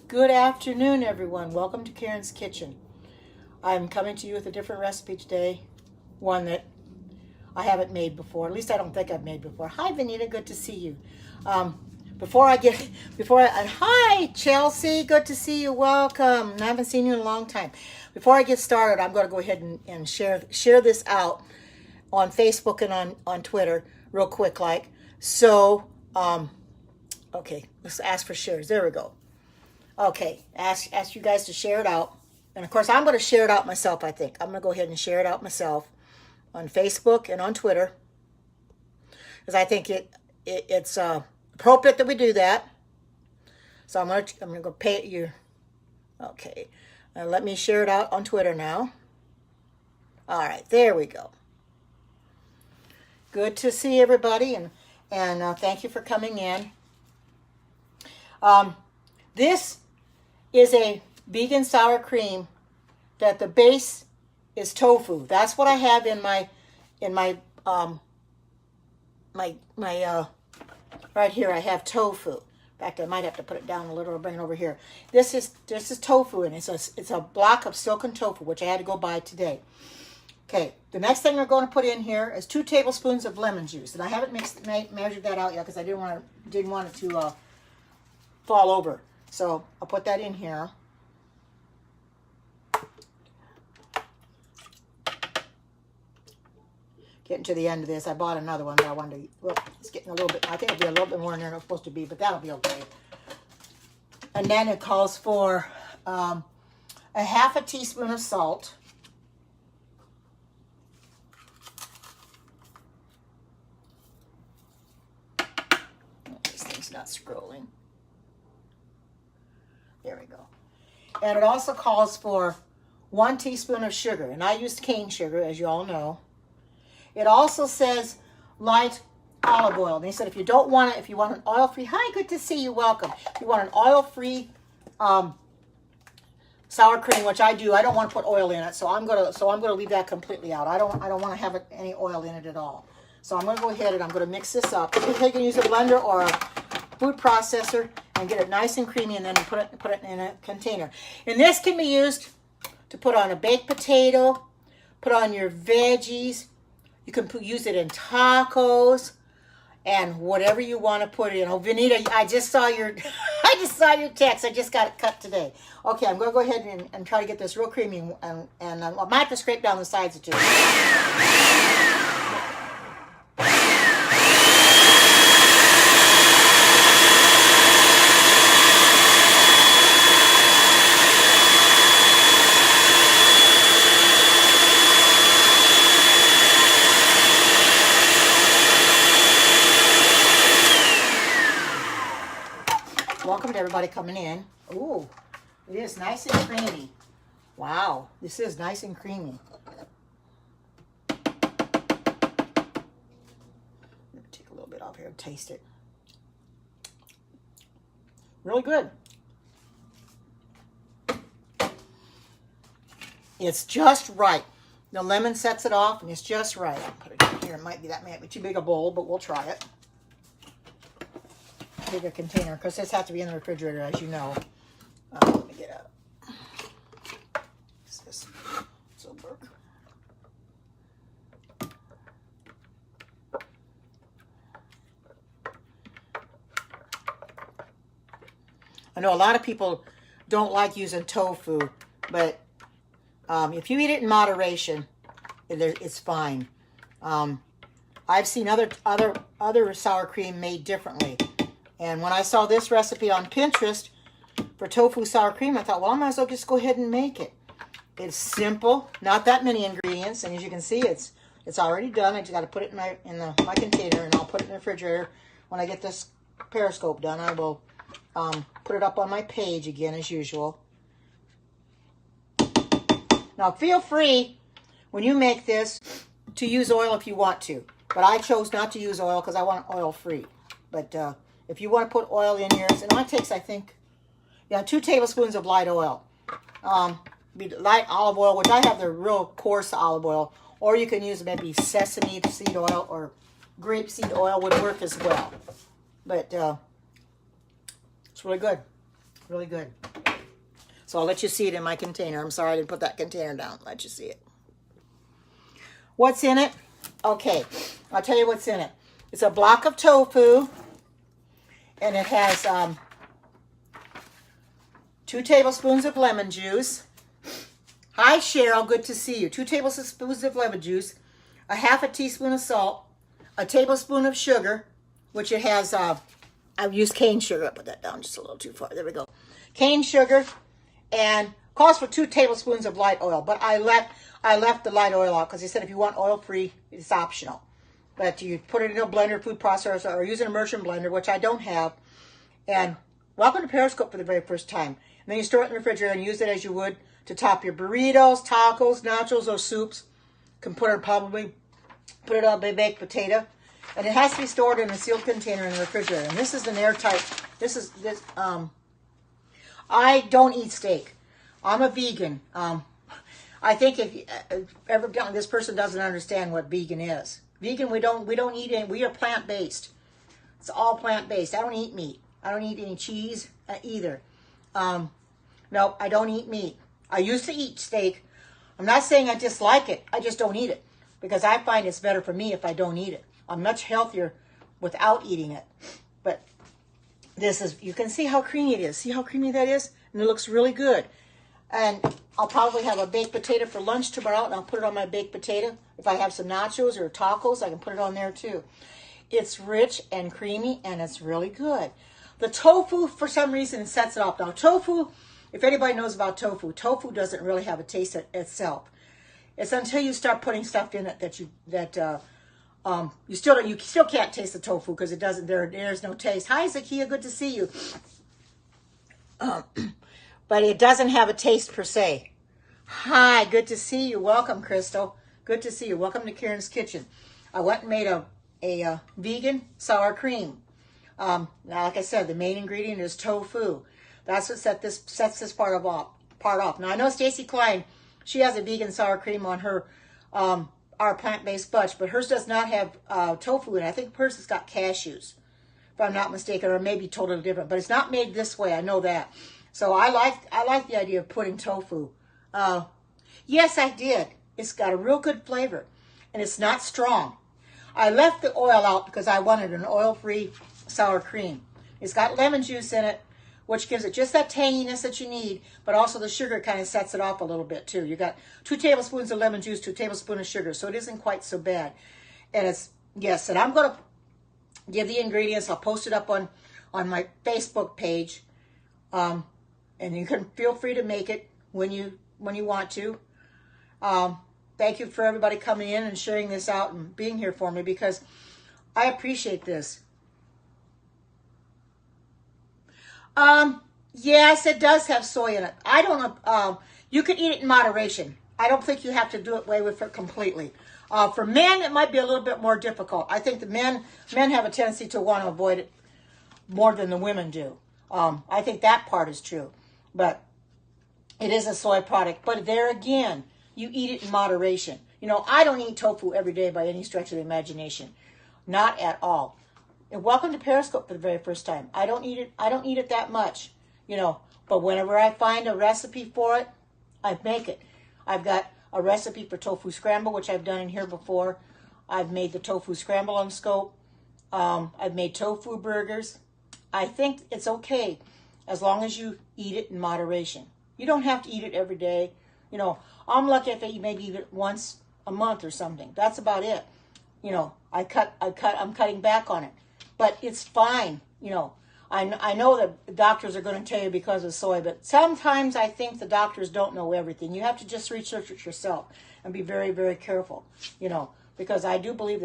Good afternoon, everyone. Welcome to Karen's Kitchen. I'm coming to you with a different recipe today, one that I haven't made before. At least I don't think I've made before. Hi, Vanita. Good to see you. Hi, Chelsea. Good to see you. Welcome. I haven't seen you in a long time. Before I get started, I'm going to go ahead and share this out on Facebook and on Twitter real quick, like so. Okay, let's ask for shares. There we go. Okay, ask you guys to share it out. And of course, I'm going to share it out myself, I think. I'm going to go ahead and share it out myself on Facebook and on Twitter. Because I think it's appropriate that we do that. So I'm going to go pay it you. Okay, let me share it out on Twitter now. All right, there we go. Good to see everybody, and thank you for coming in. This is a vegan sour cream that the base is tofu. That's what I have in my right here. I have tofu. In fact, I might have to put it down a little or bring it over here. This is tofu, and it's a block of silken tofu, which I had to go buy today. Okay, the next thing we're going to put in here is 2 tablespoons of lemon juice, and I haven't measured that out yet because I didn't want it to fall over. So I'll put that in here. Getting to the end of this, I bought another one, but I wanted to. Well, it's getting a little bit. I think it'll be a little bit more than it's supposed to be, but that'll be okay. And then it calls for a half a teaspoon of salt. This thing's not scrolling. There we go. And it also calls for 1 teaspoon of sugar, and I used cane sugar, as you all know. It also says light olive oil. And they said if you want an oil-free, hi, good to see you, welcome. If you want an oil-free sour cream, which I do, I don't want to put oil in it, so I'm gonna leave that completely out. I don't want to have any oil in it at all. So I'm gonna go ahead and I'm gonna mix this up. You can use a blender or a food processor and get it nice and creamy, and then put it in a container. And this can be used to put on a baked potato, put on your veggies. You can use it in tacos and whatever you want to put it in. Oh, Vanita, I just saw your text. I just got it cut today. Okay, I'm going to go ahead and try to get this real creamy, and I might have to scrape down the sides too. Welcome to everybody coming in. Ooh, it is nice and creamy. Wow, this is nice and creamy. Let me take a little bit off here and taste it. Really good. It's just right. The lemon sets it off, and it's just right. I'll put it in here. That might be too big a bowl, but we'll try it. Bigger container, because this has to be in the refrigerator, as you know. Let me get out. What's this? Silver. I know a lot of people don't like using tofu, but if you eat it in moderation, it's fine. I've seen other sour cream made differently. And when I saw this recipe on Pinterest for tofu sour cream, I thought, well, I might as well just go ahead and make it. It's simple, not that many ingredients, and as you can see, it's already done. I just got to put it in my container, and I'll put it in the refrigerator. When I get this Periscope done, I will put it up on my page again, as usual. Now, feel free, when you make this, to use oil if you want to. But I chose not to use oil because I want oil-free. But if you want to put oil in yours, it only takes, I think, 2 tablespoons of light oil. Light olive oil, which I have the real coarse olive oil, or you can use maybe sesame seed oil or grapeseed oil would work as well. But it's really good. Really good. So I'll let you see it in my container. I'm sorry I didn't put that container down. Let you see it. What's in it? Okay, I'll tell you what's in it. It's a block of tofu, and it has 2 tablespoons of lemon juice. Hi, Cheryl. Good to see you. 2 tablespoons of lemon juice, a half a teaspoon of salt, a tablespoon of sugar, which it has, I've used cane sugar. I put that down just a little too far. There we go. Cane sugar, and calls for 2 tablespoons of light oil. But I left the light oil out because they said if you want oil-free, it's optional. But you put it in a blender, food processor, or use an immersion blender, which I don't have. And welcome to Periscope for the very first time. And then you store it in the refrigerator and use it as you would to top your burritos, tacos, nachos, or soups. You can put it on a baked potato. And it has to be stored in a sealed container in the refrigerator. And this is an airtight, I don't eat steak. I'm a vegan. I think if ever this person doesn't understand what vegan is. Vegan, we don't eat any. We are plant-based. It's all plant-based. I don't eat meat. I don't eat any cheese either. No, I don't eat meat. I used to eat steak. I'm not saying I dislike it. I just don't eat it because I find it's better for me if I don't eat it. I'm much healthier without eating it. But this is, you can see how creamy it is. See how creamy that is? And it looks really good. And I'll probably have a baked potato for lunch tomorrow, and I'll put it on my baked potato. If I have some nachos or tacos, I can put it on there too. It's rich and creamy, and it's really good. The tofu, for some reason, sets it off. Now, tofu, if anybody knows about tofu, tofu doesn't really have a taste itself. It's until you start putting stuff in it that you still can't taste the tofu because it doesn't. There's no taste. Hi, Zakia, good to see you. But it doesn't have a taste per se. Hi, good to see you. Welcome, Crystal. Good to see you. Welcome to Karen's Kitchen. I went and made a vegan sour cream. Now, like I said, the main ingredient is tofu. That's what sets this part off. Now, I know Stacy Klein, she has a vegan sour cream on her our plant-based bunch, but hers does not have tofu in it. I think hers has got cashews, if I'm not mistaken, or maybe totally different. But it's not made this way. I know that. So I like the idea of putting tofu. Yes, I did. It's got a real good flavor, and it's not strong. I left the oil out because I wanted an oil-free sour cream. It's got lemon juice in it, which gives it just that tanginess that you need, but also the sugar kind of sets it off a little bit too. You got 2 tablespoons of lemon juice, 2 tablespoons of sugar, so it isn't quite so bad. And it's, yes, and I'm going to give the ingredients. I'll post it up on my Facebook page. And you can feel free to make it when you want to. Thank you for everybody coming in and sharing this out and being here for me because I appreciate this. Yes, it does have soy in it. I don't know. You can eat it in moderation. I don't think you have to do it away with it completely. For men, it might be a little bit more difficult. I think the men have a tendency to want to avoid it more than the women do. I think that part is true. But it is a soy product. But there again, you eat it in moderation. You know, I don't eat tofu every day by any stretch of the imagination. Not at all. And welcome to Periscope for the very first time. I don't eat it that much, you know. But whenever I find a recipe for it, I make it. I've got a recipe for tofu scramble, which I've done in here before. I've made the tofu scramble on Scope. I've made tofu burgers. I think it's okay as long as you eat it in moderation. You don't have to eat it every day. You know, I'm lucky if I maybe eat it once a month or something. That's about it. You know, I'm cutting back on it. But it's fine. You know, I know that doctors are going to tell you because of soy, but sometimes I think the doctors don't know everything. You have to just research it yourself and be very, very careful, you know, because I do believe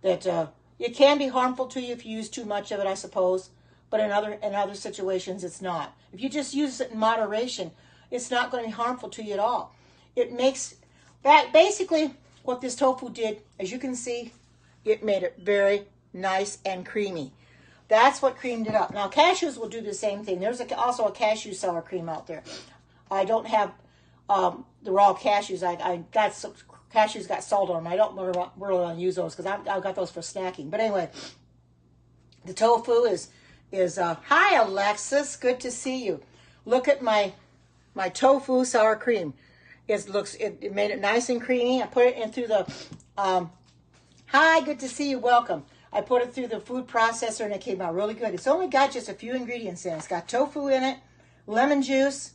that it can be harmful to you if you use too much of it, I suppose. But in other situations, it's not. If you just use it in moderation, it's not going to be harmful to you at all. It makes that basically what this tofu did, as you can see, it made it very nice and creamy. That's what creamed it up. Now, cashews will do the same thing. There's also a cashew sour cream out there. I don't have the raw cashews. I got some cashews got salt on them. I don't really want to use those because I've got those for snacking. But anyway, the tofu is hi Alexis, good to see you. Look at my my tofu sour cream. It made it nice and creamy. I put it in through the, hi, good to see you, welcome. I put it through the food processor and it came out really good. It's only got just a few ingredients in it. It's got tofu in it, lemon juice,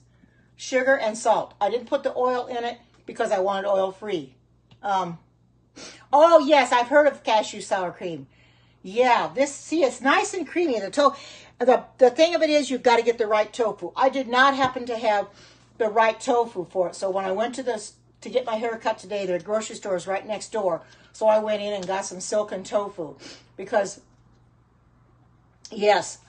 sugar, and salt. I didn't put the oil in it because I wanted oil free. Oh yes, I've heard of cashew sour cream. Yeah, it's nice and creamy. The thing of it is you've got to get the right tofu. I did not happen to have the right tofu for it. So when I went to get my hair cut today, their grocery store is right next door. So I went in and got some silken tofu because, yes,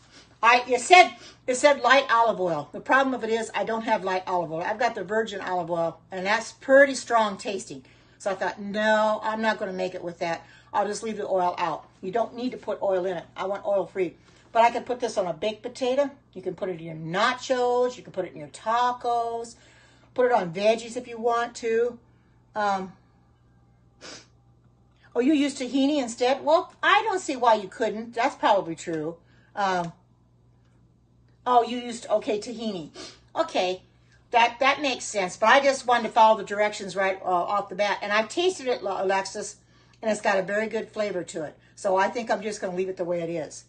it said light olive oil. The problem of it is I don't have light olive oil. I've got the virgin olive oil, and that's pretty strong tasting. So I thought, no, I'm not going to make it with that. I'll just leave the oil out. You don't need to put oil in it. I want oil free. But I can put this on a baked potato. You can put it in your nachos. You can put it in your tacos. Put it on veggies if you want to. Oh, you use tahini instead? Well, I don't see why you couldn't. That's probably true. Oh, you used, okay, tahini. Okay, that makes sense. But I just wanted to follow the directions right off the bat. And I've tasted it, Alexis, and it's got a very good flavor to it. So I think I'm just going to leave it the way it is.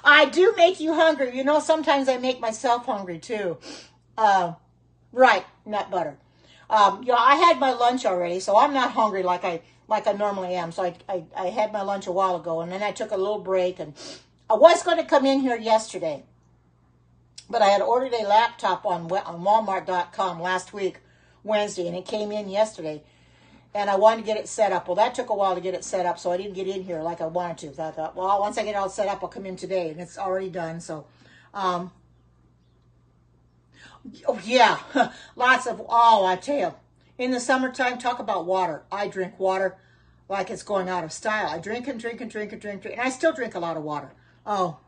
I do make you hungry. You know, sometimes I make myself hungry too. Right, nut butter. I had my lunch already, so I'm not hungry like I normally am. So I had my lunch a while ago, and then I took a little break. And I was going to come in here yesterday, but I had ordered a laptop on Walmart.com last week, Wednesday, and it came in yesterday. And I wanted to get it set up. Well, that took a while to get it set up, so I didn't get in here like I wanted to. So I thought, well, once I get it all set up, I'll come in today, and it's already done. So, oh yeah, I tell you, in the summertime, talk about water. I drink water like it's going out of style. I drink and drink and drink and drink, and I still drink a lot of water. Oh.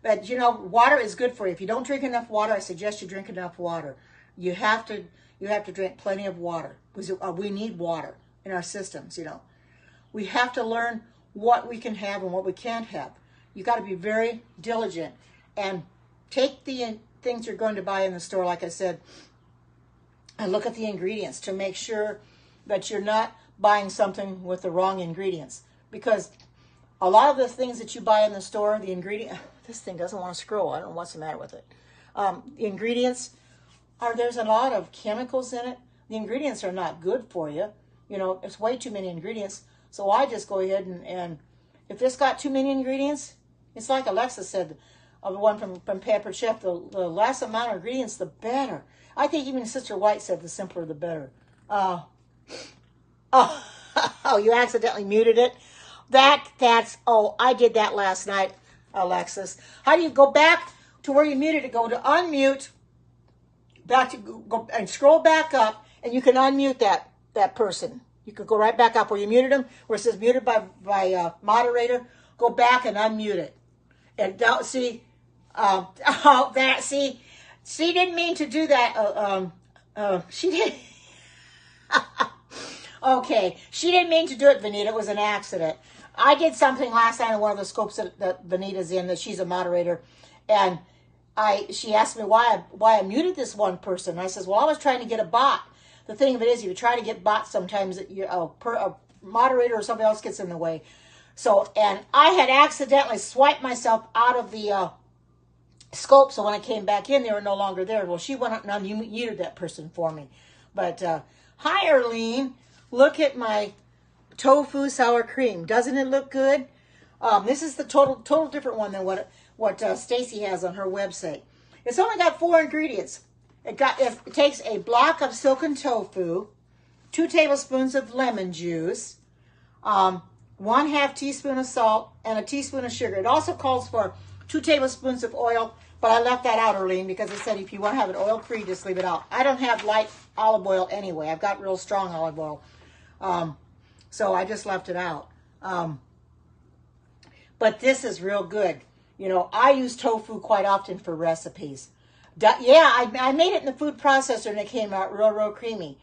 But, water is good for you. If you don't drink enough water, I suggest you drink enough water. You have to drink plenty of water because we need water in our systems, We have to learn what we can have and what we can't have. You got to be very diligent and take the things you're going to buy in the store, like I said, and look at the ingredients to make sure that you're not buying something with the wrong ingredients. Because a lot of the things that you buy in the store, the ingredient, this thing doesn't want to scroll. I don't know what's the matter with it. The ingredients there's a lot of chemicals in it. The ingredients are not good for you. It's way too many ingredients. So I just go ahead and if it's got too many ingredients, it's like Alexa said, the one from Pepper Chef, the less amount of ingredients, the better. I think even Sister White said the simpler, the better. You accidentally muted it. I did that last night, Alexis. How do you go back to where you muted it? Go to unmute, go and scroll back up, and you can unmute that person. You could go right back up where you muted them, where it says muted by moderator. Go back and unmute it. And don't see, she didn't mean to do that. She did. Okay, she didn't mean to do it, Vanita. It was an accident. I did something last night in one of the scopes that Vanita's in, that she's a moderator, and she asked me why I muted this one person. And I says, well, I was trying to get a bot. The thing of it is, if you try to get bots, sometimes a moderator or somebody else gets in the way. So, and I had accidentally swiped myself out of the scope, so when I came back in, they were no longer there. Well, she went up and unmuted that person for me. But, hi, Arlene. Look at my tofu sour cream. Doesn't it look good? This is the total different one than what Stacy has on her website. It's only got 4 ingredients. It takes a block of silken tofu, 2 tablespoons of lemon juice, 1/2 teaspoon of salt, and a teaspoon of sugar. It also calls for 2 tablespoons of oil, but I left that out, Arlene, because it said if you want to have it oil-free, just leave it out. I don't have light olive oil anyway. I've got real strong olive oil. So I just left it out. But this is real good. I use tofu quite often for recipes. Yeah, I made it in the food processor and it came out real creamy.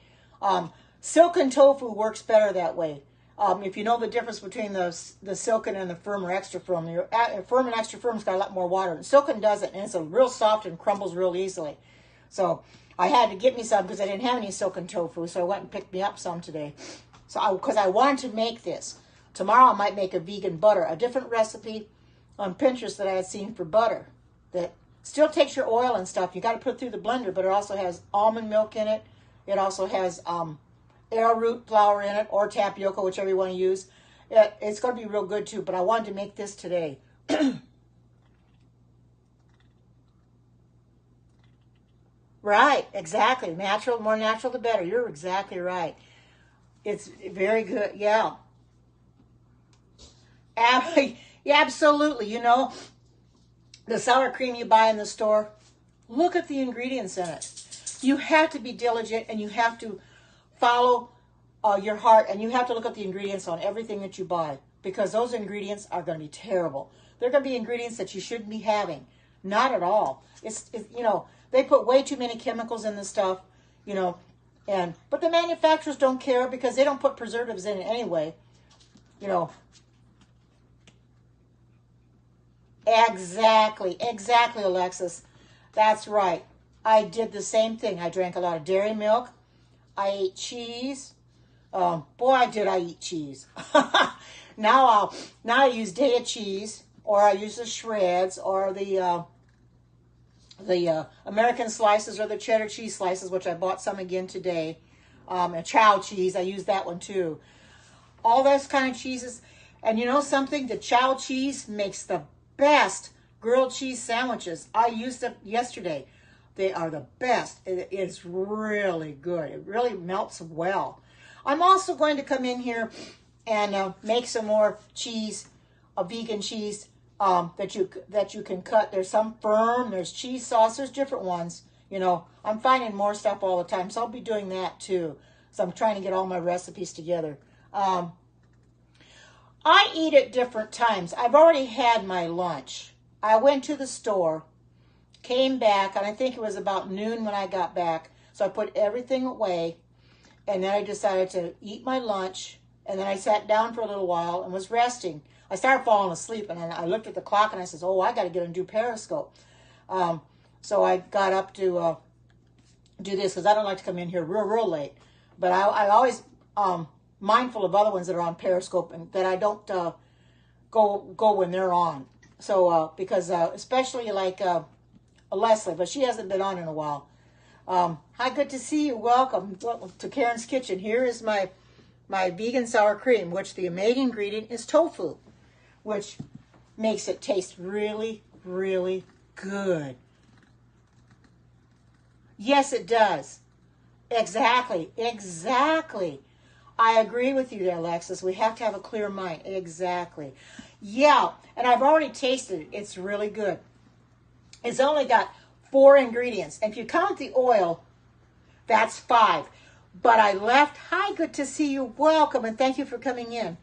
Silken tofu works better that way. If you know the difference between the silken and the firm or extra firm, your firm and extra firm's got a lot more water. And silken doesn't, and it's a real soft and crumbles real easily. So I had to get me some because I didn't have any silken tofu, so I went and picked me up some today. So because I wanted to make this. Tomorrow I might make a vegan butter, a different recipe on Pinterest that I had seen for butter that still takes your oil and stuff. You got to put it through the blender, but it also has almond milk in it. It also has arrowroot flour in it, or tapioca, whichever you want to use. It's going to be real good too, but I wanted to make this today. Right, exactly. Natural, more natural the better. You're exactly right. It's very good. Yeah. Yeah, absolutely. You know, the sour cream you buy in the store, look at the ingredients in it. You have to be diligent, and you have to follow your heart, and you have to look at the ingredients on everything that you buy, because those ingredients are going to be terrible. They're going to be ingredients that you shouldn't be having. Not at all. It's you know, they put way too many chemicals in this stuff, you know, but the manufacturers don't care because they don't put preservatives in it anyway, you know. Exactly, Alexis. That's right. I did the same thing. I drank a lot of dairy milk. I ate cheese. Boy, did I eat cheese. Now I use Daiya cheese, or I use the shreds, or the American slices, or the cheddar cheese slices, which I bought some again today. And chow cheese, I use that one too. All those kind of cheeses. And you know something? The chow cheese makes the best grilled cheese sandwiches. I used them yesterday. They are the best. It's really good. It really melts well. I'm also going to come in here and make some more cheese, a vegan cheese that you can cut. There's some firm. There's cheese sauce. There's different ones. You know, I'm finding more stuff all the time, so I'll be doing that too. So I'm trying to get all my recipes together. I eat at different times. I've already had my lunch. I went to the store, came back, and I think it was about noon when I got back. So I put everything away, and then I decided to eat my lunch, and then I sat down for a little while and was resting. I started falling asleep, and then I looked at the clock, and I said, oh, I got to get and do Periscope. So I got up to do this because I don't like to come in here real late. But I always mindful of other ones that are on Periscope, and that I don't go when they're on. So because especially like Leslie, but she hasn't been on in a while. Hi, good to see you. Welcome to Karen's Kitchen. Here is my vegan sour cream, which the main ingredient is tofu, which makes it taste really, really good. Yes, it does. Exactly. I agree with you there, Alexis. We have to have a clear mind. Exactly. Yeah, and I've already tasted it. It's really good. It's only got 4 ingredients. And if you count the oil, that's 5. But I left. Hi, good to see you. Welcome, and thank you for coming in.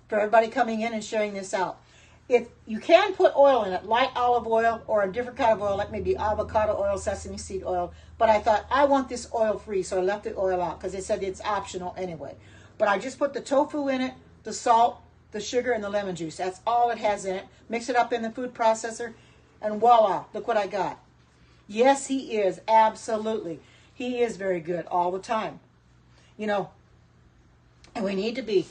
For everybody coming in and sharing this out. If you can put oil in it, light olive oil or a different kind of oil, like maybe avocado oil, sesame seed oil. But I thought, I want this oil free, so I left the oil out because they said it's optional anyway. But I just put the tofu in it, the salt, the sugar, and the lemon juice. That's all it has in it. Mix it up in the food processor, and voila, look what I got. Yes, he is. Absolutely. He is very good all the time. You know, and we need to be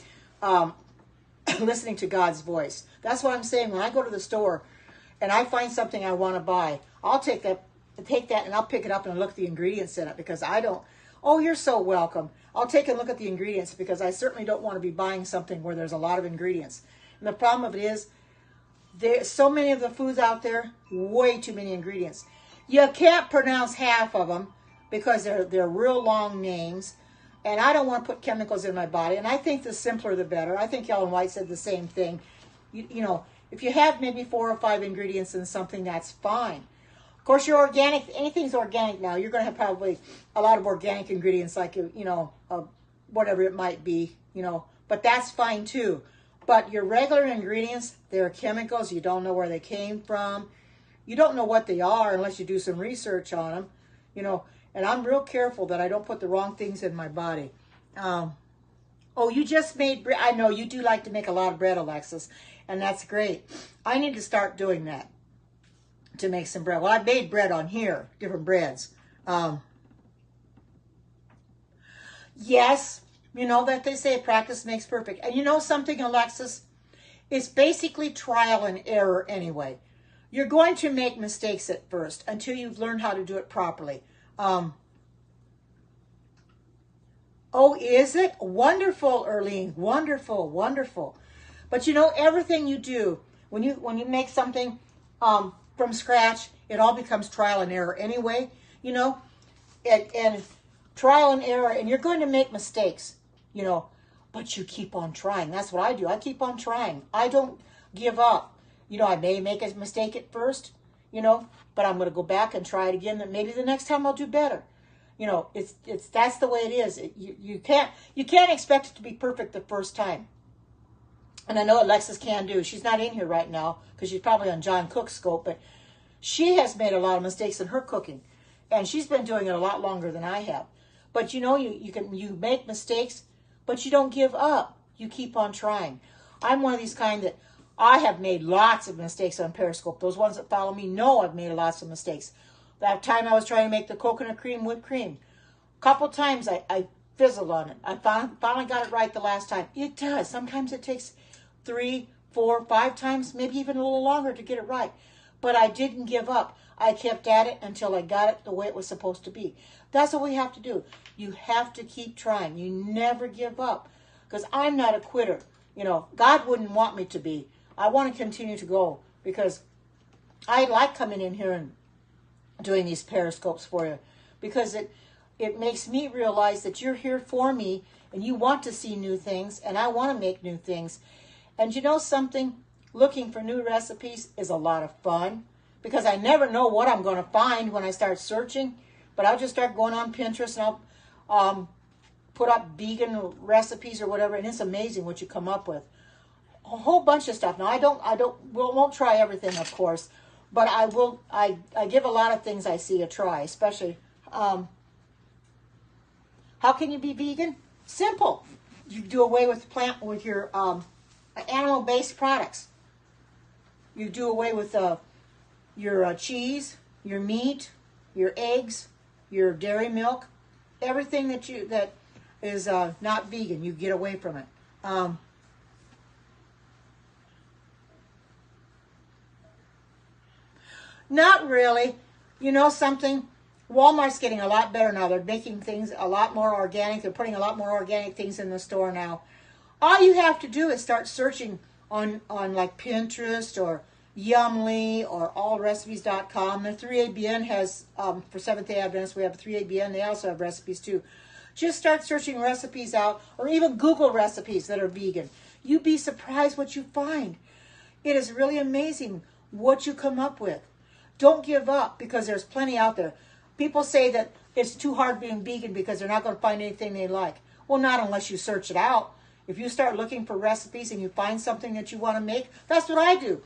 listening to God's voice. That's what I'm saying. When I go to the store and I find something I want to buy, I'll take that and I'll pick it up and look at the ingredients in it, because I don't. Oh, you're so welcome. I'll take a look at the ingredients, because I certainly don't want to be buying something where there's a lot of ingredients. And the problem of it is, there's so many of the foods out there, way too many ingredients. You can't pronounce half of them because they're real long names. And I don't want to put chemicals in my body. And I think the simpler the better. I think Ellen White said the same thing. You know, if you have maybe 4 or 5 ingredients in something, that's fine. Of course, you're organic. Anything's organic now. You're going to have probably a lot of organic ingredients, like, you know, whatever it might be, you know. But that's fine too. But your regular ingredients, they're chemicals. You don't know where they came from. You don't know what they are unless you do some research on them, you know. And I'm real careful that I don't put the wrong things in my body. Um, oh, you just made bread. I know you do like to make a lot of bread, Alexis, and that's great. I need to start doing that to make some bread. Well, I've made bread on here, different breads. Yes, you know that they say practice makes perfect. And you know something, Alexis? It's basically trial and error anyway. You're going to make mistakes at first until you've learned how to do it properly. Oh, is it? Wonderful, Erlene. Wonderful, wonderful. But you know, everything you do, when you make something from scratch, it all becomes trial and error anyway, you know? And trial and error, and you're going to make mistakes, you know, but you keep on trying. That's what I do. I keep on trying. I don't give up. You know, I may make a mistake at first, you know, but I'm going to go back and try it again. And maybe the next time I'll do better. You know, it's that's the way it is. You can't expect it to be perfect the first time. And I know Alexis can do. She's not in here right now because she's probably on John Cook's scope, but she has made a lot of mistakes in her cooking, and she's been doing it a lot longer than I have. But you know, you make mistakes, but you don't give up. You keep on trying. I'm one of these kind that I have made lots of mistakes on Periscope. Those ones that follow me know I've made lots of mistakes. That time I was trying to make the coconut cream whipped cream. A couple times I fizzled on it. I finally got it right the last time. It does. Sometimes it takes 3, 4, 5 times, maybe even a little longer to get it right. But I didn't give up. I kept at it until I got it the way it was supposed to be. That's what we have to do. You have to keep trying. You never give up. Because I'm not a quitter. You know, God wouldn't want me to be. I want to continue to go because I like coming in here and doing these periscopes for you, because it makes me realize that you're here for me and you want to see new things, and I want to make new things. And you know something? Looking for new recipes is a lot of fun, because I never know what I'm going to find when I start searching. But I'll just start going on Pinterest and I'll put up vegan recipes or whatever, and it's amazing what you come up with. A whole bunch of stuff. Now I won't try everything, of course, but I will. I give a lot of things I see a try, especially. How can you be vegan? Simple. You do away with your animal-based products. You do away with your cheese, your meat, your eggs, your dairy milk, everything that is not vegan. You get away from it. Not really. You know something? Walmart's getting a lot better now. They're making things a lot more organic. They're putting a lot more organic things in the store now. All you have to do is start searching on like Pinterest or Yumly or allrecipes.com. The 3ABN has, for Seventh-day Adventists, we have 3ABN. They also have recipes too. Just start searching recipes out, or even Google recipes that are vegan. You'd be surprised what you find. It is really amazing what you come up with. Don't give up, because there's plenty out there. People say that it's too hard being vegan because they're not going to find anything they like. Well, not unless you search it out. If you start looking for recipes and you find something that you want to make, that's what I do.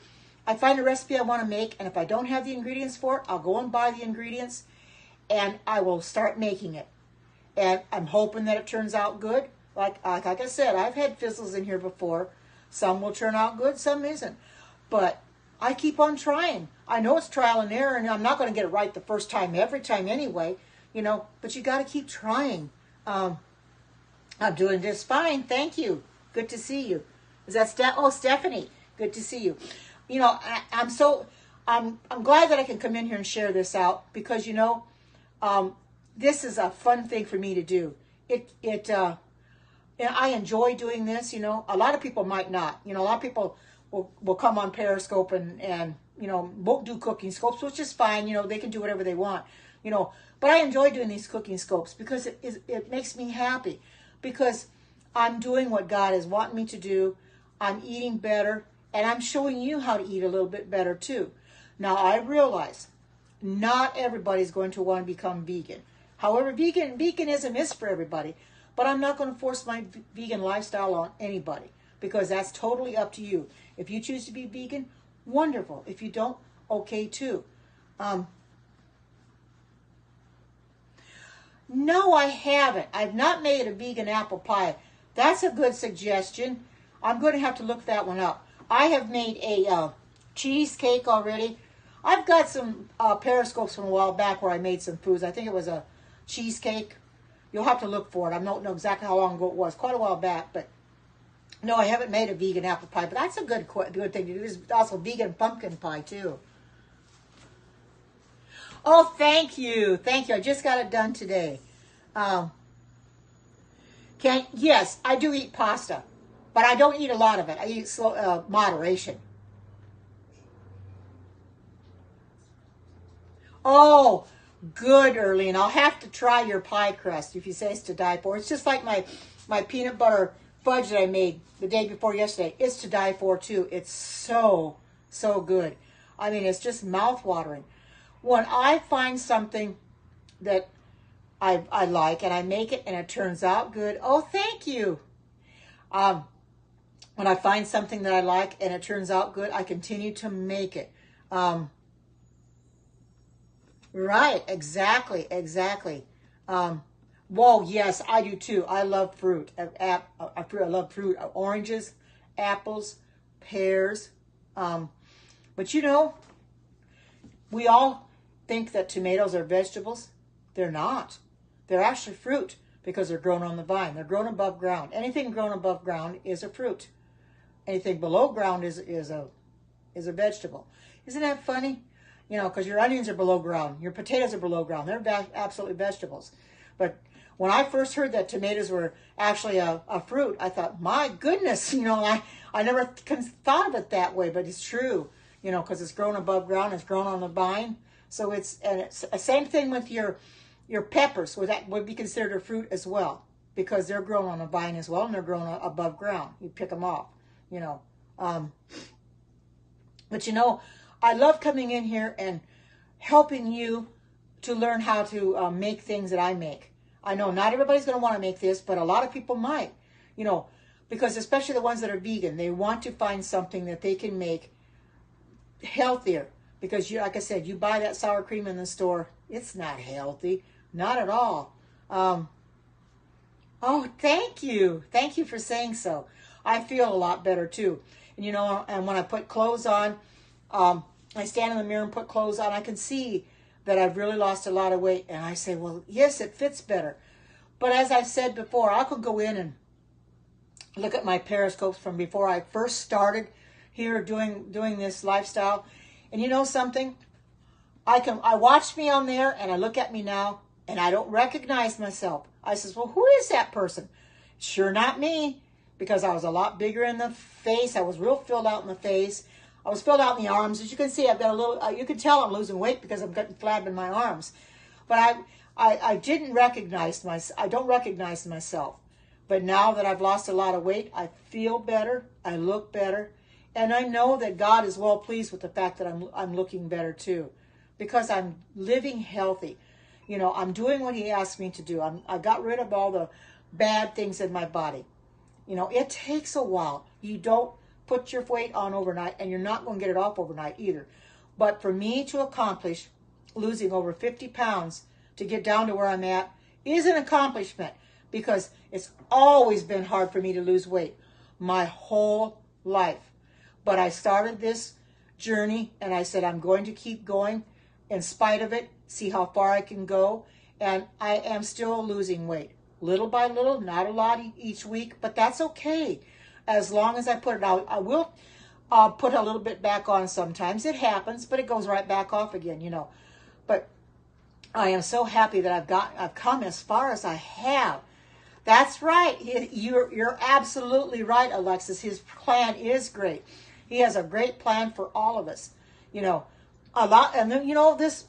I find a recipe I want to make, and if I don't have the ingredients for it, I'll go and buy the ingredients, and I will start making it. And I'm hoping that it turns out good. Like I said, I've had fizzles in here before. Some will turn out good, some isn't. But I keep on trying. I know it's trial and error, and I'm not going to get it right the first time, every time anyway, you know, but you got to keep trying. I'm doing just fine. Thank you. Good to see you. Is that Stephanie? Good to see you. You know, I'm glad that I can come in here and share this out, because, you know, this is a fun thing for me to do. I enjoy doing this. You know, a lot of people might not. You know, a lot of people will come on Periscope and you know, won't do cooking scopes, which is fine. You know, they can do whatever they want. You know, but I enjoy doing these cooking scopes because it makes me happy, because I'm doing what God is wanting me to do. I'm eating better, and I'm showing you how to eat a little bit better too. Now, I realize not everybody's going to want to become vegan. However, veganism is for everybody, but I'm not going to force my vegan lifestyle on anybody, because that's totally up to you. If you choose to be vegan, wonderful. If you don't, okay too. No, I haven't. I've not made a vegan apple pie. That's a good suggestion. I'm going to have to look that one up. I have made a cheesecake already. I've got some periscopes from a while back where I made some foods. I think it was a cheesecake. You'll have to look for it. I don't know exactly how long ago it was. Quite a while back, but no, I haven't made a vegan apple pie. But that's a good thing to do. There's also vegan pumpkin pie too. Oh, thank you. Thank you. I just got it done today. Yes, I do eat pasta, but I don't eat a lot of it. I eat slow, moderation. Oh, good, Erlene. I'll have to try your pie crust if you say it's to die for. It's just like my peanut butter fudge that I made the day before yesterday. It's to die for, too. It's so, so good. I mean, it's just mouth-watering. When I find something that I like and I make it and it turns out good, oh, thank you. When I find something that I like and it turns out good, I continue to make it. Right, exactly. Whoa, yes, I do too. I love fruit. I love fruit. Oranges, apples, pears. But you know, we all think that tomatoes are vegetables. They're not. They're actually fruit because they're grown on the vine. They're grown above ground. Anything grown above ground is a fruit. Anything below ground is a vegetable. Isn't that funny? You know, because your onions are below ground. Your potatoes are below ground. They're absolutely vegetables. But when I first heard that tomatoes were actually a fruit, I thought, my goodness, you know, I never thought of it that way, but it's true, you know, because it's grown above ground. It's grown on the vine. So it's the same thing with your peppers. That would be considered a fruit as well because they're grown on a vine as well and they're grown above ground. You pick them off, you know. But, you know, I love coming in here and helping you to learn how to make things that I make. I know not everybody's going to want to make this, but a lot of people might, you know, because especially the ones that are vegan, they want to find something that they can make healthier. Because, like I said, you buy that sour cream in the store, it's not healthy, not at all. Oh, thank you. Thank you for saying so. I feel a lot better, too. And, you know, and when I put clothes on, I stand in the mirror and put clothes on, I can see that I've really lost a lot of weight. And I say, well, yes, it fits better. But as I said before, I could go in and look at my periscopes from before I first started here doing this lifestyle. And you know something? I watch me on there and I look at me now and I don't recognize myself. I says, well, who is that person? Sure not me, because I was a lot bigger in the face. I was real filled out in the face. I was filled out in the arms. As you can see, I've got a little, you can tell I'm losing weight because I'm getting flab in my arms. But I didn't recognize myself. I don't recognize myself. But now that I've lost a lot of weight, I feel better. I look better. And I know that God is well pleased with the fact that I'm looking better too. Because I'm living healthy. You know, I'm doing what He asked me to do. I got rid of all the bad things in my body. You know, it takes a while. You don't put your weight on overnight, and you're not going to get it off overnight either. But for me to accomplish losing over 50 pounds to get down to where I'm at is an accomplishment, because it's always been hard for me to lose weight my whole life. But I started this journey and I said, I'm going to keep going in spite of it, see how far I can go. And I am still losing weight, little by little, not a lot each week, but that's okay. As long as I put it out, I will put a little bit back on sometimes. It happens, but it goes right back off again, you know. But I am so happy that I've come as far as I have. That's right. You're absolutely right, Alexis. His plan is great. He has a great plan for all of us. You know, a lot, and then, you know, this,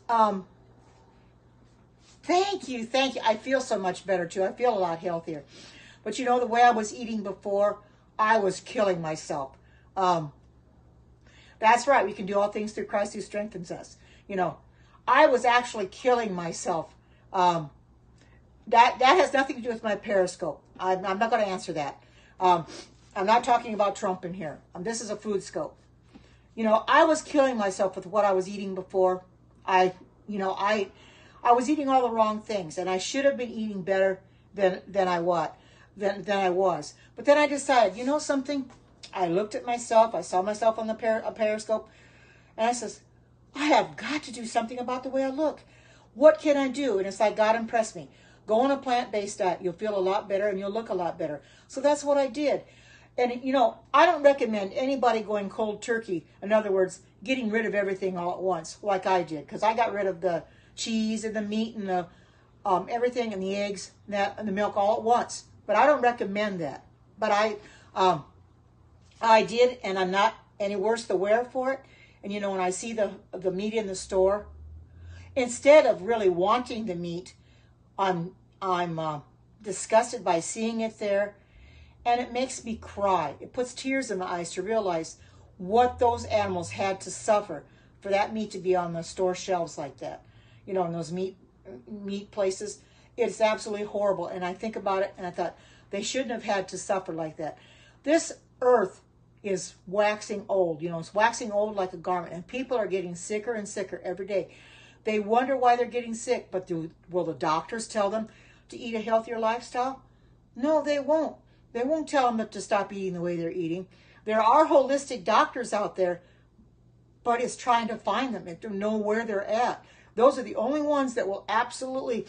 thank you. I feel so much better too. I feel a lot healthier. But you know, the way I was eating before, I was killing myself. That's right. We can do all things through Christ who strengthens us. You know, I was actually killing myself. That has nothing to do with my periscope. I'm not going to answer that. I'm not talking about Trump in here. This is a food scope. You know, I was killing myself with what I was eating before. I I was eating all the wrong things, and I should have been eating better than I was. But then I decided, you know something? I looked at myself. I saw myself on the periscope, and I says, I have got to do something about the way I look. What can I do? And it's like God impressed me. Go on a plant-based diet. You'll feel a lot better, and you'll look a lot better. So that's what I did. And, you know, I don't recommend anybody going cold turkey. In other words, getting rid of everything all at once, like I did. Because I got rid of the cheese and the meat and the everything and the eggs and the milk all at once. But I don't recommend that. But I did, and I'm not any worse the wear for it. And, you know, when I see the meat in the store, instead of really wanting the meat, I'm disgusted by seeing it there. And it makes me cry. It puts tears in my eyes to realize what those animals had to suffer for that meat to be on the store shelves like that. You know, in those meat places. It's absolutely horrible. And I think about it and I thought, they shouldn't have had to suffer like that. This earth is waxing old. You know, it's waxing old like a garment. And people are getting sicker and sicker every day. They wonder why they're getting sick. But will the doctors tell them to eat a healthier lifestyle? No, they won't. They won't tell them to stop eating the way they're eating. There are holistic doctors out there, but it's trying to find them and to know where they're at. Those are the only ones that will absolutely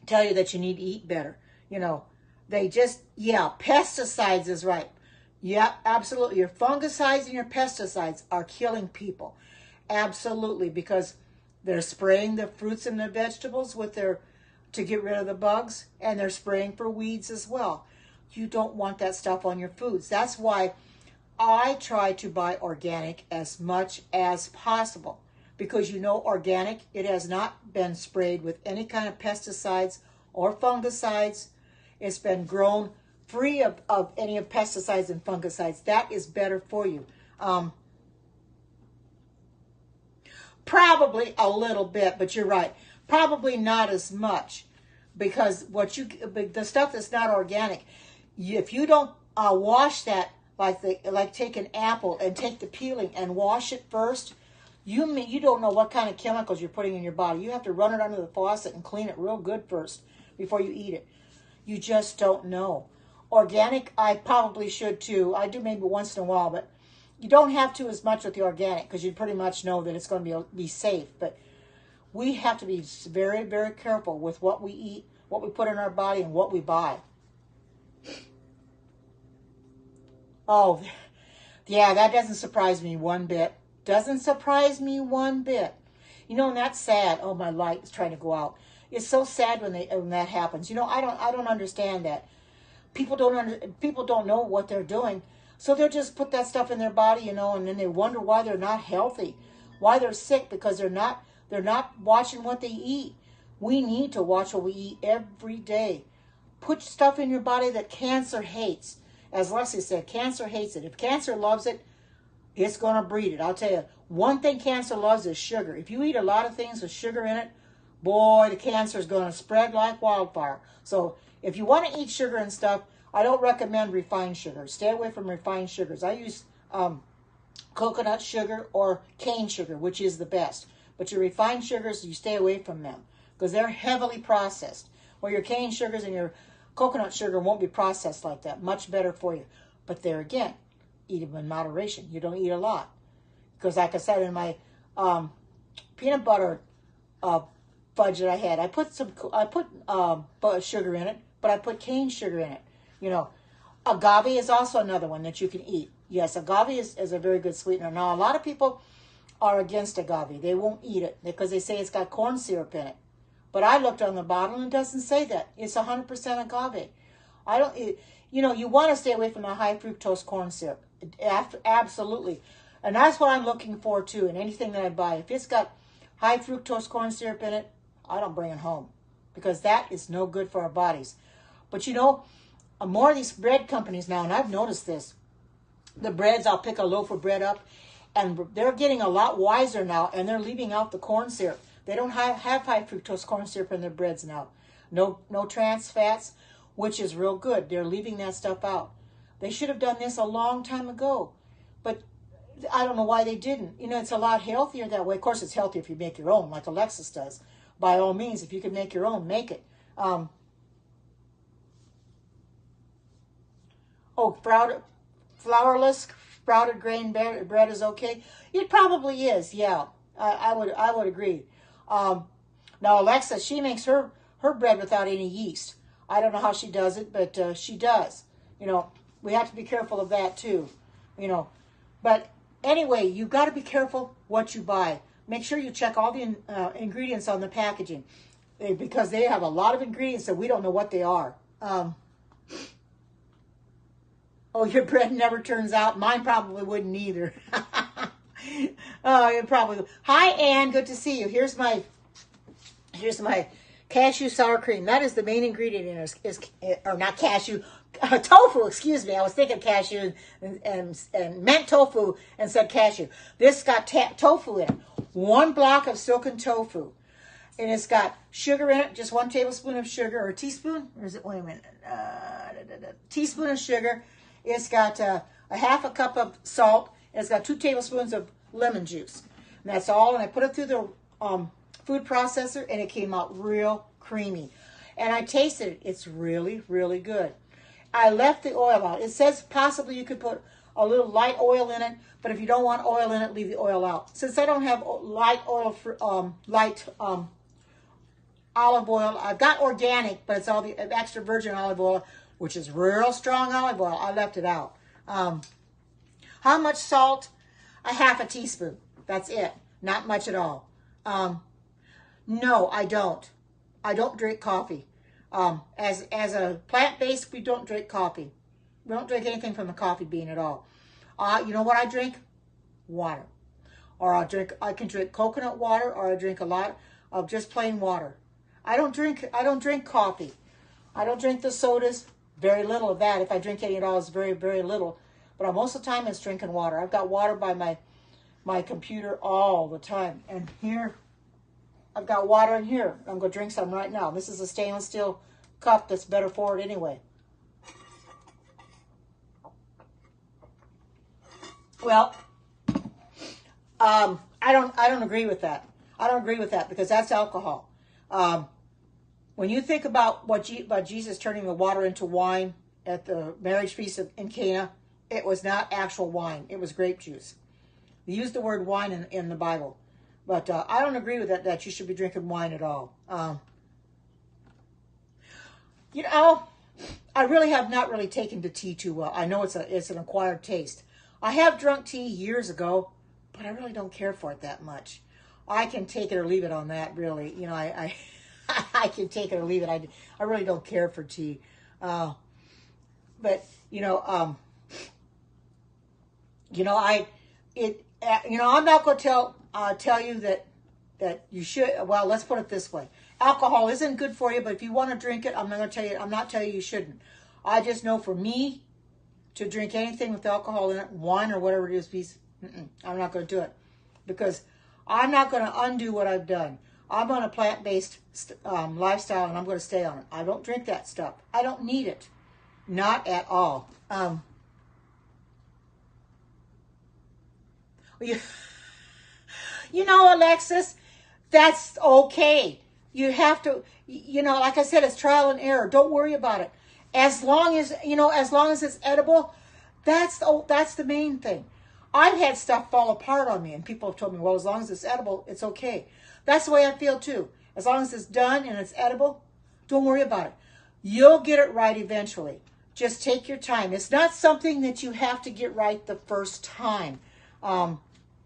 tell you that you need to eat better. You know, they just, pesticides is right. Yeah, absolutely. Your fungicides and your pesticides are killing people. Absolutely, because they're spraying the fruits and the vegetables to get rid of the bugs, and they're spraying for weeds as well. You don't want that stuff on your foods. That's why I try to buy organic as much as possible. Because you know organic, it has not been sprayed with any kind of pesticides or fungicides. It's been grown free of any of pesticides and fungicides. That is better for you. Probably a little bit, but you're right. Probably not as much. Because the stuff that's not organic, if you don't wash that, like take an apple and take the peeling and wash it first, you don't know what kind of chemicals you're putting in your body. You have to run it under the faucet and clean it real good first before you eat it. You just don't know. Organic, I probably should too. I do maybe once in a while, but you don't have to as much with the organic because you pretty much know that it's going to be safe. But we have to be very, very careful with what we eat, what we put in our body, and what we buy. Oh, yeah, that doesn't surprise me one bit. Doesn't surprise me one bit. You know, and that's sad. Oh, my light is trying to go out. It's so sad when that happens. You know, I don't understand that. People don't know what they're doing, so they'll just put that stuff in their body, you know, and then they wonder why they're not healthy, why they're sick, because they're not watching what they eat. We need to watch what we eat every day. Put stuff in your body that cancer hates. As Leslie said, cancer hates it. If cancer loves it, it's going to breed it. I'll tell you, one thing cancer loves is sugar. If you eat a lot of things with sugar in it, boy, the cancer is going to spread like wildfire. So if you want to eat sugar and stuff, I don't recommend refined sugar. Stay away from refined sugars. I use coconut sugar or cane sugar, which is the best. But your refined sugars, you stay away from them because they're heavily processed. Well, your cane sugars and your coconut sugar won't be processed like that. Much better for you. But there again, eat them in moderation. You don't eat a lot. Because like I said, in my peanut butter fudge that I had, I put sugar in it, but I put cane sugar in it. You know, agave is also another one that you can eat. Yes, agave is a very good sweetener. Now, a lot of people are against agave. They won't eat it because they say it's got corn syrup in it. But I looked on the bottle and it doesn't say that. It's 100% agave. You want to stay away from the high fructose corn syrup. Absolutely. And that's what I'm looking for too in anything that I buy. If it's got high fructose corn syrup in it, I don't bring it home because that is no good for our bodies. But you know, more of these bread companies now, and I've noticed this, the breads, I'll pick a loaf of bread up, and they're getting a lot wiser now, and they're leaving out the corn syrup. They don't have high fructose corn syrup in their breads now. No trans fats, which is real good. They're leaving that stuff out. They should have done this a long time ago, but I don't know why they didn't. You know, it's a lot healthier that way. Of course, it's healthier if you make your own, like Alexis does. by all means, if you can make your own, make it. Flourless sprouted grain bread is okay. It probably is, yeah. I would agree. Now Alexa, she makes her bread without any yeast. I don't know how she does it, but she does. We have to be careful of that too. But anyway, you've got to be careful what you buy. Make sure you check all the ingredients on the packaging, because they have a lot of ingredients that we don't know what they are. Oh, your bread never turns out. Mine probably wouldn't either. Oh, it probably would. Hi, Ann. Good to see you. Here's my cashew sour cream. That is the main ingredient in it. Or not cashew, tofu. Excuse me. I was thinking cashew and meant tofu and said cashew. This got tofu in it. 1 block of silken tofu. And it's got sugar in it, just 1 tablespoon of sugar, or a teaspoon. Or is it, wait a minute, teaspoon of sugar. It's got a half a cup of salt. And it's got 2 tablespoons of lemon juice. And that's all. And I put it through the food processor, and it came out real creamy. And I tasted it. It's really, really good. I left the oil out. It says possibly you could put a little light oil in it, but if you don't want oil in it, leave the oil out. Since I don't have light oil, olive oil, I've got organic, but it's all the extra virgin olive oil, which is real strong olive oil. I left it out. How much salt? A half a teaspoon. That's it. Not much at all. No, I don't. I don't drink coffee. As a plant-based, we don't drink coffee. We don't drink anything from the coffee bean at all. You know what I drink? Water. Or I can drink coconut water, or I drink a lot of just plain water. I don't drink coffee. I don't drink the sodas. Very little of that. If I drink any at all, it's very, very little. But most of the time, it's drinking water. I've got water by my computer all the time. And here, I've got water in here. I'm going to drink some right now. This is a stainless steel cup that's better for it anyway. Well, I don't agree with that. I don't agree with that, because that's alcohol. When you think about about Jesus turning the water into wine at the marriage feast in Cana, it was not actual wine. It was grape juice. They used the word wine in the Bible. But I don't agree with that you should be drinking wine at all. I really have not really taken to tea too well. I know it's an acquired taste. I have drunk tea years ago, but I really don't care for it that much. I can take it or leave it on that, really. I I can take it or leave it. I really don't care for tea. But I'm not going to tell you that you should. Well, let's put it this way: alcohol isn't good for you, but if you want to drink it, I'm not telling you you shouldn't. I just know for me to drink anything with alcohol in it, wine or whatever it is, please, I'm not going to do it, because I'm not going to undo what I've done. I'm on a plant-based lifestyle, and I'm going to stay on it. I don't drink that stuff. I don't need it, not at all. Alexis, that's okay. You have to, like I said, it's trial and error. Don't worry about it. As long as it's edible, that's the main thing. I've had stuff fall apart on me, and people have told me, well, as long as it's edible, it's okay. That's the way I feel too. As long as it's done and it's edible, don't worry about it. You'll get it right eventually. Just take your time. It's not something that you have to get right the first time.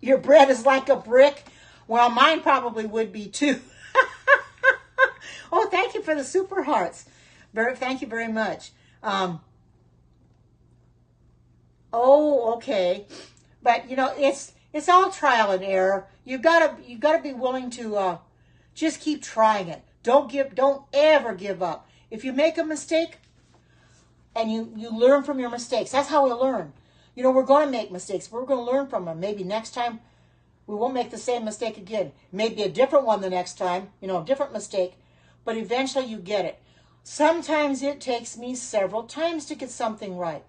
Your bread is like a brick. Well, mine probably would be too. Oh, thank you for the super hearts. Thank you very much. Okay. But it's all trial and error. You've got to be willing to just keep trying it. Don't ever give up. If you make a mistake and you learn from your mistakes, that's how we learn. We're going to make mistakes. We're going to learn from them. Maybe next time we won't make the same mistake again. Maybe a different one the next time, a different mistake. But eventually you get it. Sometimes it takes me several times to get something right.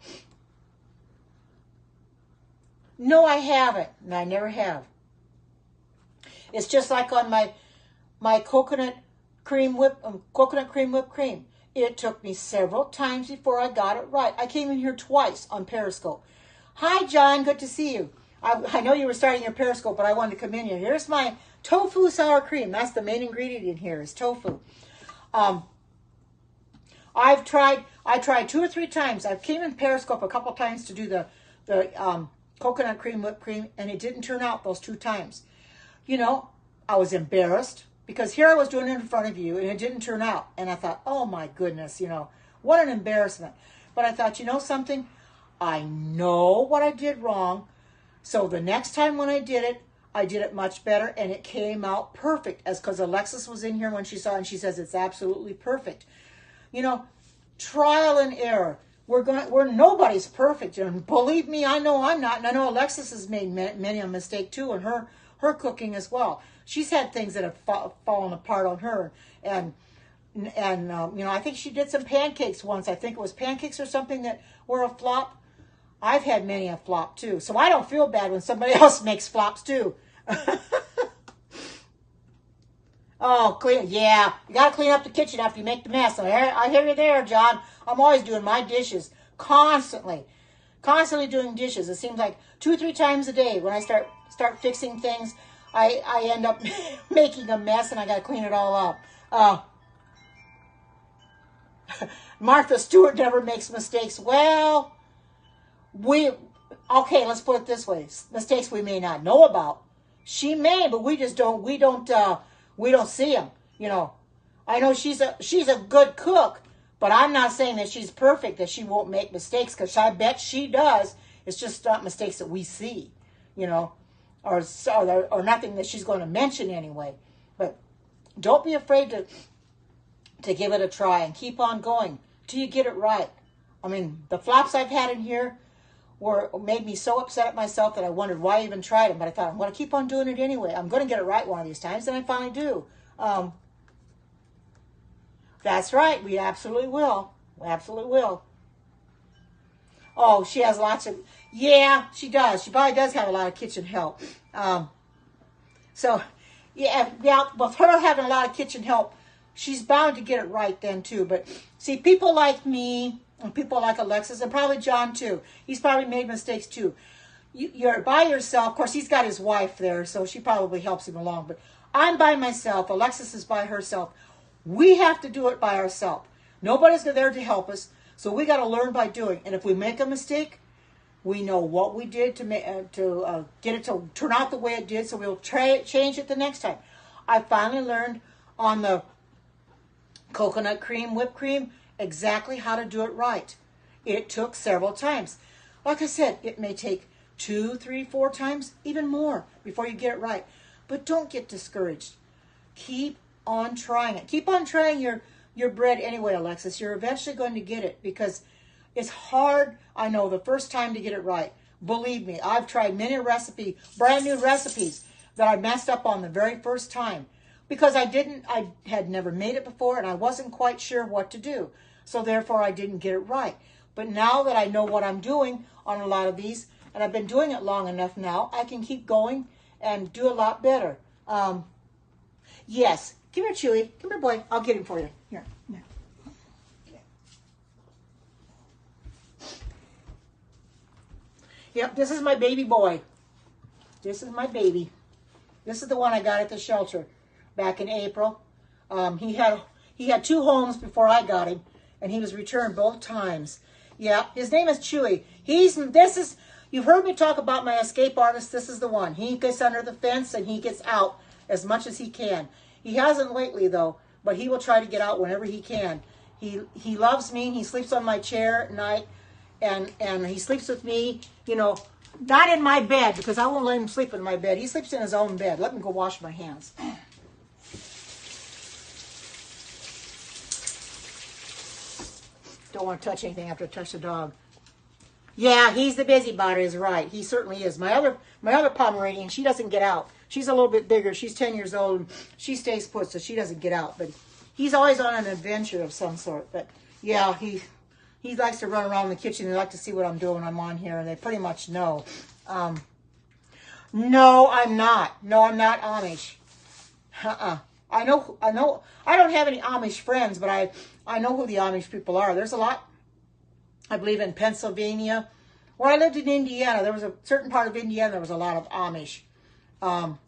No, I haven't. And I never have. It's just like on my coconut cream whipped cream. It took me several times before I got it right. I came in here twice on Periscope. Hi, John. Good to see you. I know you were starting your Periscope, but I wanted to come in here. Here's my tofu sour cream. That's the main ingredient in here is tofu. I tried 2 or 3 times. I came in Periscope a couple times to do the coconut cream whipped cream, and it didn't turn out those 2 times. You know, I was embarrassed because here I was doing it in front of you, and it didn't turn out. And I thought, oh my goodness, you know, what an embarrassment. But I thought, you know something? I know what I did wrong. So the next time when I did it much better, and it came out perfect. As because Alexis was in here when she saw it, and she says it's absolutely perfect. You know, trial and error. We're nobody's perfect, and believe me, I know I'm not, and I know Alexis has made many a mistake too in her cooking as well. She's had things that have fallen apart on her, and you know, I think she did some pancakes once. I think it was pancakes or something that were a flop. I've had many a flop too, so I don't feel bad when somebody else makes flops too. Oh, clean. Yeah, you got to clean up the kitchen after you make the mess. I hear you there, John. I'm always doing my dishes. Constantly doing dishes. It seems like 2 or 3 times a day when I start fixing things, I end up making a mess and I got to clean it all up. Martha Stewart never makes mistakes. Well, okay, let's put it this way. Mistakes we may not know about. She may, but we just don't. We don't see them, you know. I know she's a good cook, but I'm not saying that she's perfect, that she won't make mistakes, because I bet she does. It's just not mistakes that we see, you know, or nothing that she's going to mention anyway. But don't be afraid to give it a try and keep on going till you get it right. I mean, the flops I've had in here made me so upset at myself that I wondered why I even tried them. But I thought, I'm going to keep on doing it anyway. I'm going to get it right one of these times, and I finally do. That's right. We absolutely will. We absolutely will. Oh, she has lots of... Yeah, she does. She probably does have a lot of kitchen help. So, yeah, with her having a lot of kitchen help, she's bound to get it right then, too. But, see, people like me... and people like Alexis, and probably John too. He's probably made mistakes too. You're by yourself. Of course, he's got his wife there, so she probably helps him along. But I'm by myself. Alexis is by herself. We have to do it by ourselves. Nobody's there to help us, so we got to learn by doing. And if we make a mistake, we know what we did to get it to turn out the way it did, so we'll change it the next time. I finally learned on the coconut cream, whipped cream, exactly how to do it right. It took several times. Like I said, it may take 2, 3, 4 times, even more, before you get it right. But don't get discouraged. Keep on trying it. Keep on trying your bread anyway, Alexis. You're eventually going to get it, because it's hard, I know, the first time to get it right. Believe me, I've tried many brand new recipes that I messed up on the very first time, because I had never made it before, and I wasn't quite sure what to do. So therefore, I didn't get it right. But now that I know what I'm doing on a lot of these, and I've been doing it long enough now, I can keep going and do a lot better. Yes. Come here, Chewy. Come here, boy. I'll get him for you. Here. Okay. Yep, this is my baby boy. This is my baby. This is the one I got at the shelter back in April. He had 2 homes before I got him, and he was returned both times. Yeah, his name is Chewy. You've heard me talk about my escape artist. This is the one. He gets under the fence and he gets out as much as he can. He hasn't lately though, but he will try to get out whenever he can. He loves me. He sleeps on my chair at night, and he sleeps with me. You know, not in my bed, because I won't let him sleep in my bed. He sleeps in his own bed. Let me go wash my hands. Don't want to touch anything after I touch the dog. Yeah, he's the busybody, is right. He certainly is. My other Pomeranian, she doesn't get out. She's a little bit bigger. She's 10 years old, and she stays put, so she doesn't get out. But he's always on an adventure of some sort. But yeah, he likes to run around the kitchen. They like to see what I'm doing when I'm on here, and they pretty much know. No, I'm not. No, I'm not Amish. I know, I don't have any Amish friends, but I know who the Amish people are. There's a lot, I believe, in Pennsylvania. Where I lived in Indiana, there was a certain part of Indiana, there was a lot of Amish.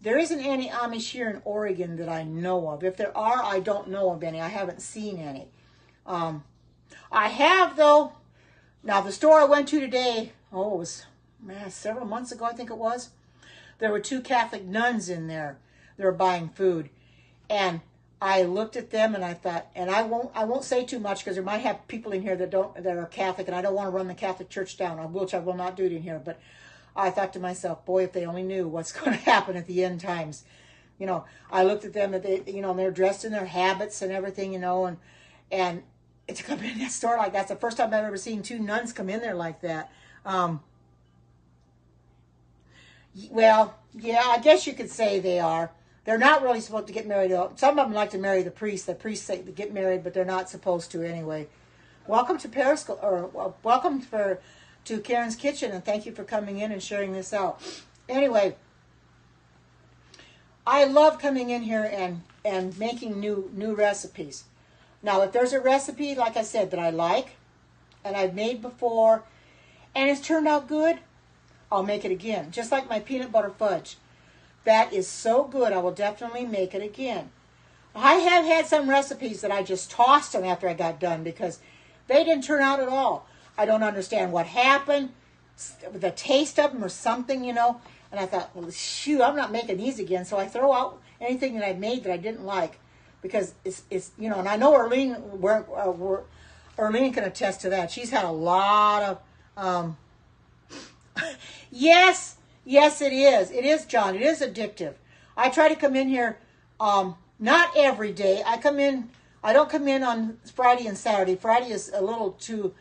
There isn't any Amish here in Oregon that I know of. If there are, I don't know of any. I haven't seen any. I have, though. Now, the store I went to today, it was several months ago, I think it was. There were 2 Catholic nuns in there. They were buying food. And I looked at them and I thought, and I won't say too much because there might have people in here that are Catholic, and I don't want to run the Catholic Church down, which I will not do it in here. But I thought to myself, boy, if they only knew what's going to happen at the end times. You know, I looked at them and they're dressed in their habits and everything, and to come in that store like that's the first time I've ever seen 2 nuns come in there like that. Well, yeah, I guess you could say they are. They're not really supposed to get married. Some of them like to marry the priest. The priests say to get married, but they're not supposed to anyway. Welcome to Periscope, or welcome to Karen's Kitchen, and thank you for coming in and sharing this out. Anyway, I love coming in here and making new recipes. Now, if there's a recipe, like I said, that I like and I've made before and it's turned out good, I'll make it again. Just like my peanut butter fudge. That is so good, I will definitely make it again. I have had some recipes that I just tossed them after I got done because they didn't turn out at all. I don't understand what happened, the taste of them or something, And I thought, well, shoot, I'm not making these again. So I throw out anything that I made that I didn't like because it's and I know Arlene can attest to that. She's had a lot of, yes, it is. It is, John. It is addictive. I try to come in here, not every day. I don't come in on Friday and Saturday. Friday is a little too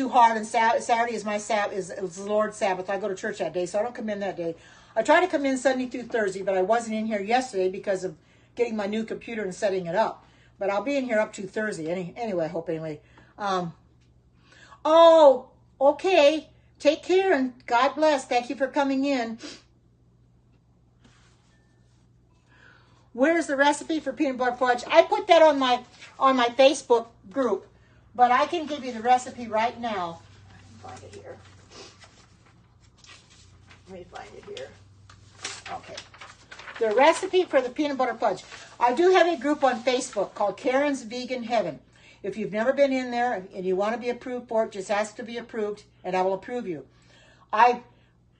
hard, and Saturday is my Sabbath, is the Lord's Sabbath. I go to church that day, so I don't come in that day. I try to come in Sunday through Thursday, but I wasn't in here yesterday because of getting my new computer and setting it up. But I'll be in here up to Thursday anyway. I hope anyway. Oh, okay. Take care and God bless. Thank you for coming in. Where's the recipe for peanut butter fudge? I put that on my Facebook group, but I can give you the recipe right now. Find it here. Let me find it here. Okay. The recipe for the peanut butter fudge. I do have a group on Facebook called Karen's Vegan Heaven. If you've never been in there and you want to be approved for it, just ask to be approved and I will approve you.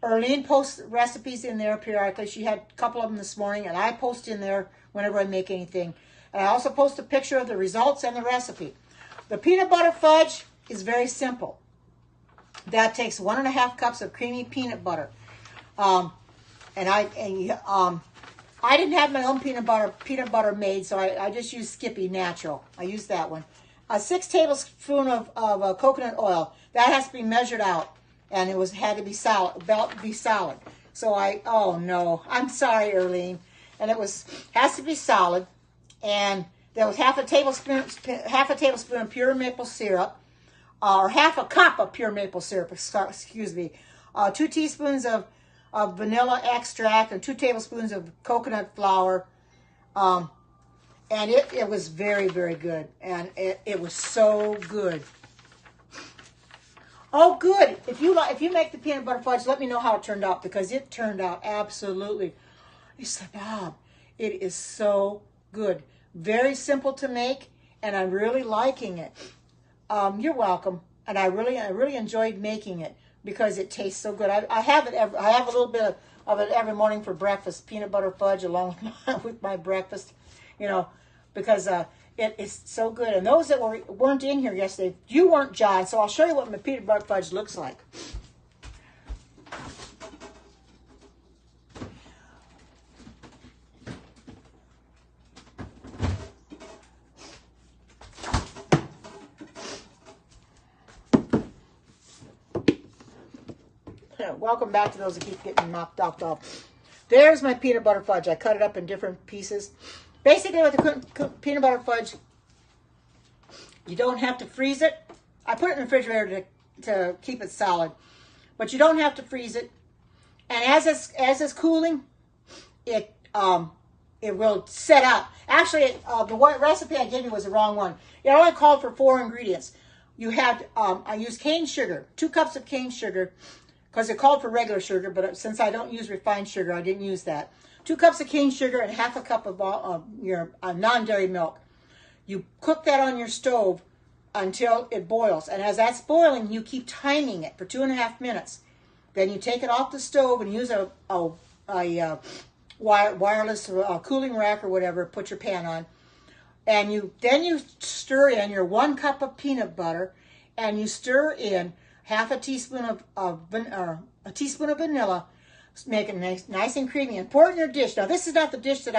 Arlene posts recipes in there periodically. She had a couple of them this morning, and I post in there whenever I make anything. And I also post a picture of the results and the recipe. The peanut butter fudge is very simple. That takes 1.5 cups of creamy peanut butter. I didn't have my own peanut butter made, so I just used Skippy Natural. I used that one. 6 tablespoons of coconut oil. That has to be measured out. And it had to be solid. So oh no, I'm sorry, Arlene. And has to be solid. And there was half a tablespoon of pure maple syrup, or half a cup of pure maple syrup. Excuse me. 2 teaspoons of vanilla extract and 2 tablespoons of coconut flour. And it was very, very good. And it was so good. Oh, good. If you make the peanut butter fudge, let me know how it turned out, because it turned out absolutely Bob. It is so good. Very simple to make, and I'm really liking it. You're welcome. And I really enjoyed making it because it tastes so good. I have a little bit of it every morning for breakfast, peanut butter fudge along with my breakfast, because it is so good. And those that weren't in here yesterday, you weren't, John, so I'll show you what my peanut butter fudge looks like. Welcome back to those that keep getting knocked off. There's my peanut butter fudge. I cut it up in different pieces. Basically, with the peanut butter fudge, you don't have to freeze it. I put it in the refrigerator to keep it solid, but you don't have to freeze it. And as it's cooling, it it will set out. Actually, the recipe I gave you was the wrong one. It only called for 4 ingredients. You had, I used cane sugar, 2 cups of cane sugar, because it called for regular sugar, but since I don't use refined sugar, I didn't use that. 2 cups of cane sugar and half a cup of your non-dairy milk. You cook that on your stove until it boils. And as that's boiling, you keep timing it for 2.5 minutes. Then you take it off the stove and use a wireless cooling rack or whatever, put your pan on. And then you stir in your 1 cup of peanut butter, and you stir in half a teaspoon of vanilla, make it nice and creamy, and pour it in your dish. Now, this is not the dish that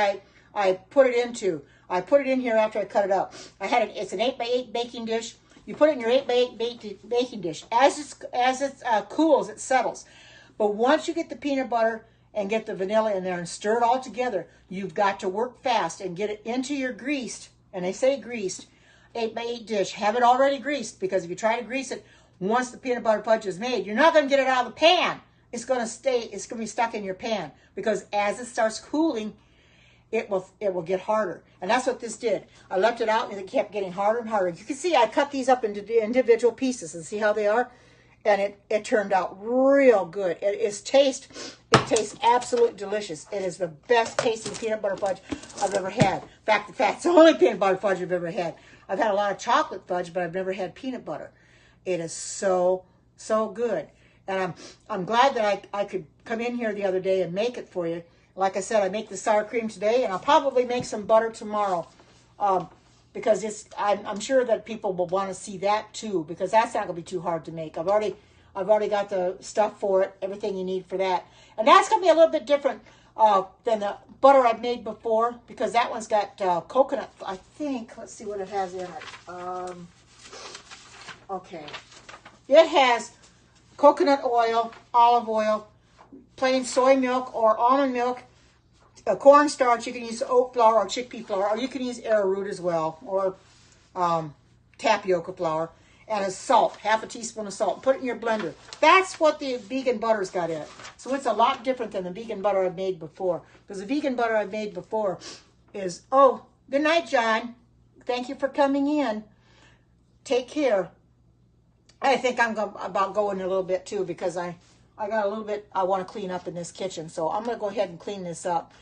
I put it into. I put it in here after I cut it up. It's an 8x8 baking dish. You put it in your 8x8 baking dish. As it cools, it settles. But once you get the peanut butter and get the vanilla in there and stir it all together, you've got to work fast and get it into your greased, and they say greased, 8x8 dish. Have it already greased, because if you try to grease it once the peanut butter fudge is made, you're not going to get it out of the pan. It's going to be stuck in your pan, because as it starts cooling, it will get harder. And that's what this did. I left it out and it kept getting harder and harder. You can see I cut these up into individual pieces, and see how they are? And it turned out real good. It tastes absolutely delicious. It is the best tasting peanut butter fudge I've ever had. In fact, it's the only peanut butter fudge I've ever had. I've had a lot of chocolate fudge, but I've never had peanut butter. It is so good. And I'm glad that I could come in here the other day and make it for you. Like I said, I make the sour cream today, and I'll probably make some butter tomorrow, because I'm sure that people will want to see that too, because that's not going to be too hard to make. I've already got the stuff for it, everything you need for that, and that's going to be a little bit different than the butter I've made before, because that one's got coconut. I think. Let's see what it has in it. Okay, it has coconut oil, olive oil, plain soy milk or almond milk, cornstarch. You can use oat flour or chickpea flour, or you can use arrowroot as well, or tapioca flour, and a salt, half a teaspoon of salt. Put it in your blender. That's what the vegan butter's got in it. So it's a lot different than the vegan butter I've made before, because the vegan butter I've made before is, oh, good night, John. Thank you for coming in. Take care. I think I'm about going a little bit too, because I got a little bit I want to clean up in this kitchen. So I'm going to go ahead and clean this up.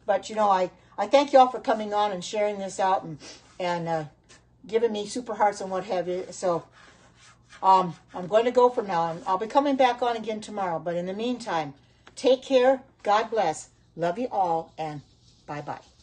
But, you know, I thank you all for coming on and sharing this out and giving me super hearts and what have you. So I'm going to go for now. I'll be coming back on again tomorrow. But in the meantime, take care. God bless. Love you all, and bye-bye.